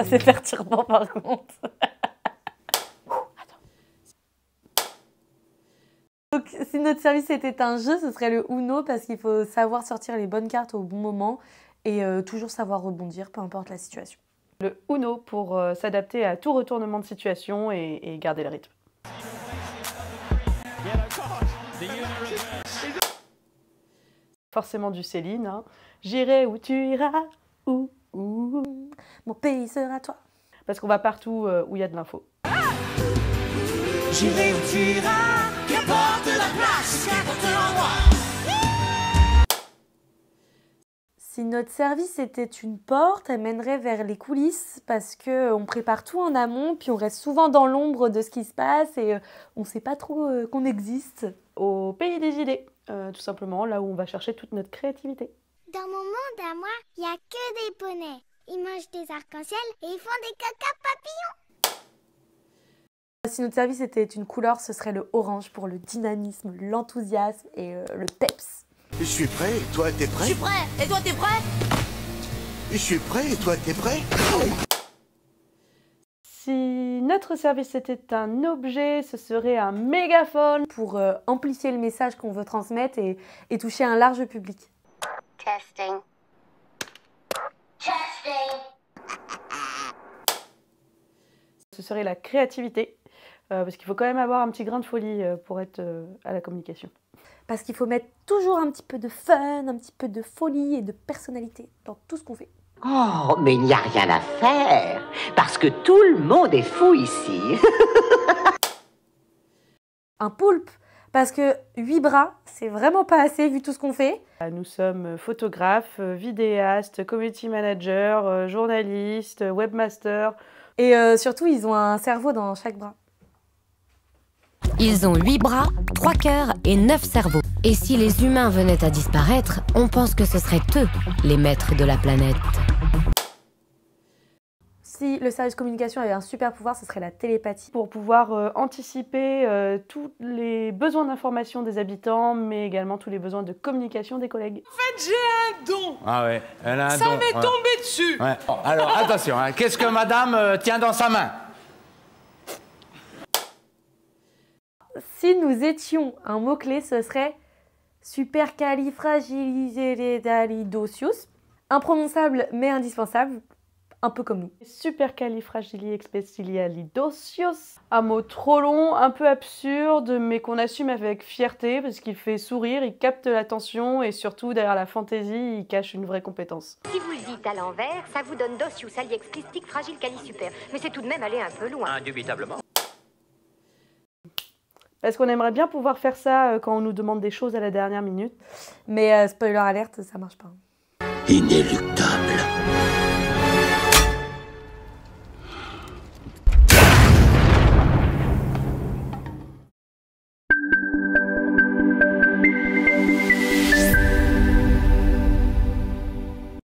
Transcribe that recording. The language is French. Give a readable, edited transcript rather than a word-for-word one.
Ça, c'est perturbant, par contre. Donc, si notre service était un jeu, ce serait le Uno, parce qu'il faut savoir sortir les bonnes cartes au bon moment et toujours savoir rebondir, peu importe la situation. Le Uno pour s'adapter à tout retournement de situation et garder le rythme. Forcément du Céline, hein. J'irai où tu iras, où mon pays sera toi. Parce qu'on va partout où il y a de l'info. J'irai où tu iras, qu'importe la place, qu'importe l'endroit. Si notre service était une porte, elle mènerait vers les coulisses parce qu'on prépare tout en amont, puis on reste souvent dans l'ombre de ce qui se passe et on ne sait pas trop qu'on existe. Au pays des idées, tout simplement, là où on va chercher toute notre créativité. Dans mon monde à moi, il n'y a que des poneys. Ils mangent des arcs-en-ciel et ils font des caca papillons. Si notre service était une couleur, ce serait le orange pour le dynamisme, l'enthousiasme et le peps. Je suis prêt, et toi t'es prêt? Je suis prêt, et toi t'es prêt? Je suis prêt, et toi t'es prêt? Si notre service était un objet, ce serait un mégaphone pour amplifier le message qu'on veut transmettre et toucher un large public. Testing. Testing. Ce serait la créativité, parce qu'il faut quand même avoir un petit grain de folie pour être à la communication. Parce qu'il faut mettre toujours un petit peu de fun, un petit peu de folie et de personnalité dans tout ce qu'on fait. Oh, mais il n'y a rien à faire, parce que tout le monde est fou ici. Un poulpe, parce que 8 bras, c'est vraiment pas assez vu tout ce qu'on fait. Nous sommes photographes, vidéastes, community managers, journalistes, webmasters. Et surtout, ils ont un cerveau dans chaque bras. Ils ont 8 bras, 3 cœurs et 9 cerveaux. Et si les humains venaient à disparaître, on pense que ce seraient eux, les maîtres de la planète. Si le service communication avait un super pouvoir, ce serait la télépathie. Pour pouvoir anticiper tous les besoins d'information des habitants, mais également tous les besoins de communication des collègues. En fait, j'ai un don. Ah ouais, elle a un Ça don. m'est tombé dessus. Ouais. Alors, attention, hein. Qu'est-ce que madame tient dans sa main? Si nous étions un mot-clé, ce serait supercalifragilisticexpialidocious, imprononçable mais indispensable, un peu comme nous. Supercalifragilisticexpialidocious, un mot trop long, un peu absurde, mais qu'on assume avec fierté parce qu'il fait sourire, il capte l'attention et surtout derrière la fantaisie, il cache une vraie compétence. Si vous le dites à l'envers, ça vous donne docius, aliexplictic, fragile, super. Mais c'est tout de même aller un peu loin. Indubitablement. Parce qu'on aimerait bien pouvoir faire ça quand on nous demande des choses à la dernière minute. Mais spoiler alerte, ça marche pas. Inéluctable.